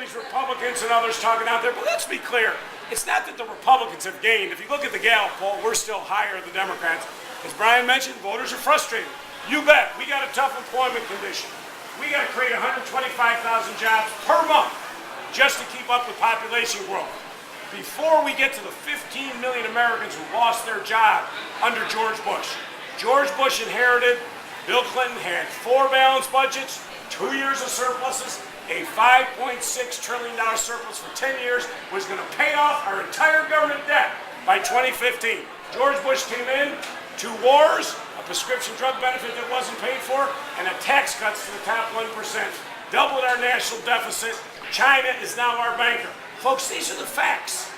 these Republicans and others talking out there, but let's be clear. It's not that the Republicans have gained. If you look at the Gallup poll, we're still higher than the Democrats. As Brian mentioned, voters are frustrated. You bet. We got a tough employment condition. We got to create 125,000 jobs per month just to keep up with population growth. Before we get to the 15 million Americans who lost their job under George Bush. George Bush inherited, Bill Clinton had 4 balanced budgets, 2 years of surpluses, a $5.6 trillion surplus for 10 years was going to pay off our entire government debt by 2015. George Bush came in, 2 wars, a prescription drug benefit that wasn't paid for, and a tax cuts to the top 1%. Doubled our national deficit. China is now our banker. Folks, these are the facts.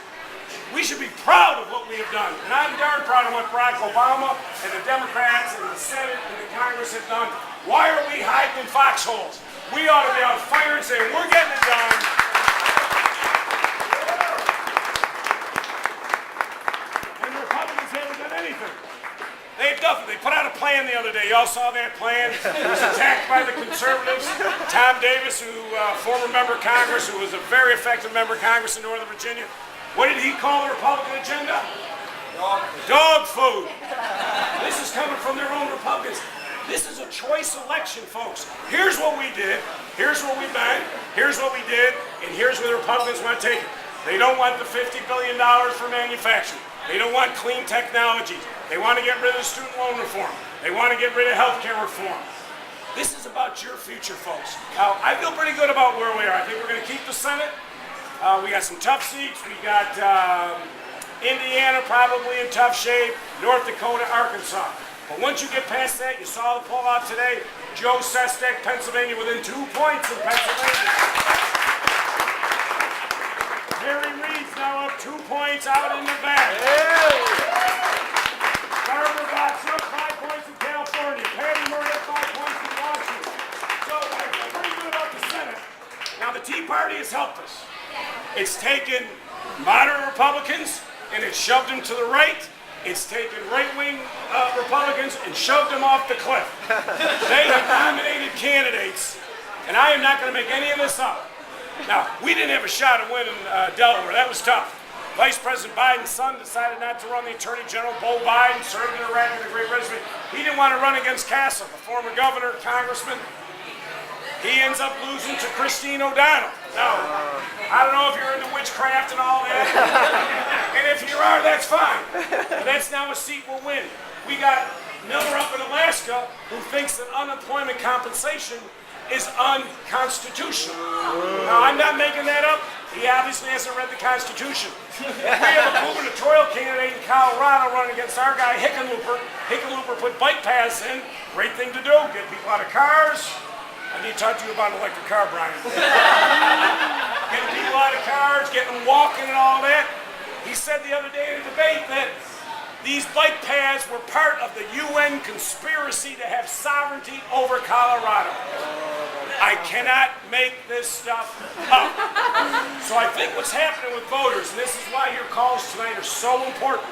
We should be proud of what we have done. And I'm darn proud of what Barack Obama and the Democrats and the Senate and the Congress have done. Why are we hiding in foxholes? We ought to be on fire and say, we're getting it done. And the Republicans haven't done anything. They've done it. They put out a plan the other day. Y'all saw that plan? It was attacked by the conservatives. Tom Davis, former member of Congress, who was a very effective member of Congress in Northern Virginia. What did he call the Republican agenda? Dog food. This is coming from their own Republicans. This is a choice election, folks. Here's what we did. Here's where we've been. Here's what we did. And here's where the Republicans want to take it. They don't want the $50 billion for manufacturing. They don't want clean technologies. They want to get rid of student loan reform. They want to get rid of health care reform. This is about your future, folks. Now, I feel pretty good about where we are. I think we're going to keep the Senate. We got some tough seats. We got Indiana probably in tough shape. North Dakota, Arkansas. But once you get past that, you saw the pullout today. Joe Sestak, Pennsylvania, within 2 points in Pennsylvania. Harry Reid's now up 2 points out in Nevada. Barbara Box up 5 points in California. Patty Murray up 5 points in Washington. So I feel pretty good about the Senate. Now the Tea Party has helped us. It's taken moderate Republicans and it's shoved them to the right. It's taken right-wing Republicans and shoved them off the cliff. They have nominated candidates, and I am not going to make any of this up. Now, we didn't have a shot at winning Delaware. That was tough. Vice President Biden's son decided not to run. The Attorney General, Beau Biden, served in Iraq with a great resume. He didn't want to run against Castle, the former governor, congressman. He ends up losing to Christine O'Donnell. Now, I don't know if you're into witchcraft and all that. And if you are, that's fine. But that's now a seat we'll win. We got Miller up in Alaska who thinks that unemployment compensation is unconstitutional. Now, I'm not making that up. He obviously hasn't read the Constitution. We have a gubernatorial candidate in Colorado running against our guy, Hickenlooper. Hickenlooper put bike paths in. Great thing to do. Get people out of cars. I need to talk to you about an electric car, Brian. Getting people out of cars, getting them walking and all that. He said the other day in a debate that these bike paths were part of the UN conspiracy to have sovereignty over Colorado. I cannot make this stuff up. So I think what's happening with voters, and this is why your calls tonight are so important.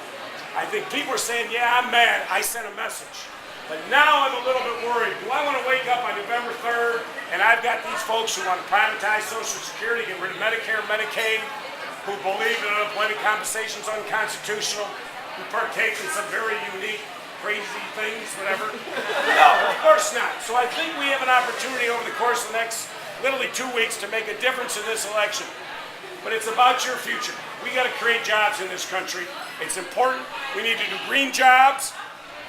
I think people are saying, yeah, I'm mad. I sent a message. But now I'm a little bit worried. Do I want to wake up on November 3rd and I've got these folks who want to privatize Social Security, get rid of Medicare, Medicaid, who believe that unemployment compensation is unconstitutional, who partake in some very unique, crazy things, whatever? No, of course not. So I think we have an opportunity over the course of the next literally 2 weeks to make a difference in this election. But it's about your future. We got to create jobs in this country. It's important. We need to do green jobs.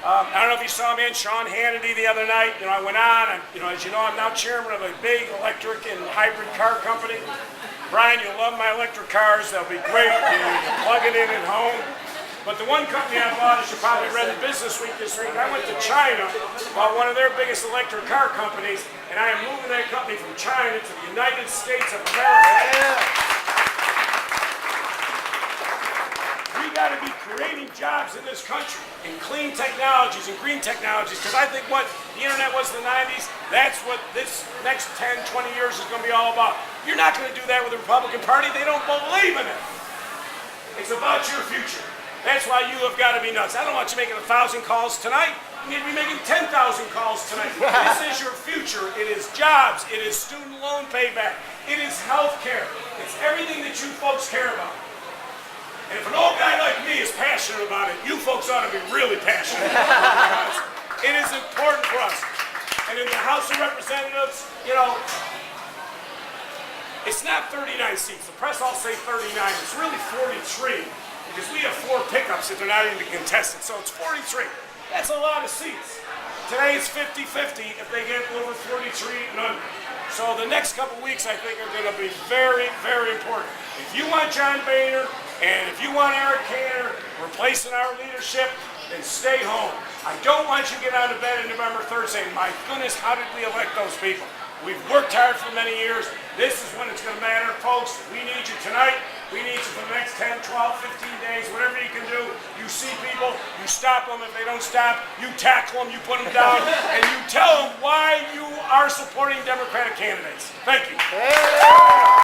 I don't know if you saw me on Sean Hannity the other night. I went on. As you know, I'm now chairman of a big electric and hybrid car company. Brian, you'll love my electric cars. They'll be great. You can plug it in at home. But the one company I bought, as you probably read in Business Week this week, I went to China, bought one of their biggest electric car companies, and I am moving that company from China to the United States of America. Yeah. We got to be creating jobs in this country in clean technologies and green technologies, because I think what the internet was in the 90s, that's what this next 10, 20 years is going to be all about. You're not going to do that with the Republican Party. They don't believe in it. It's about your future. That's why you have got to be nuts. I don't want you making 1,000 calls tonight. You need to be making 10,000 calls tonight. This is your future. It is jobs. It is student loan payback. It is health care. It's everything that you folks care about. And if an old guy like me is passionate about it, you folks ought to be really passionate about it, because it is important for us. And in the House of Representatives, you know, it's not 39 seats. The press all say 39. It's really 43. Because we have 4 pickups that they're not even contested, so it's 43. That's a lot of seats. Today it's 50-50 if they get over 43 and under. So the next couple weeks, I think, are going to be very, very important. If you want John Boehner and if you want Eric Cantor replacing our leadership, then stay home. I don't want you to get out of bed on November 3rd saying, my goodness, how did we elect those people? We've worked hard for many years. This is when it's going to matter, folks. We need you tonight. We need you for the next 10, 12, 15 days, whatever you can do. You see people, you stop them. If they don't stop, you tackle them, you put them down, and you tell them why you are supporting Democratic candidates. Thank you.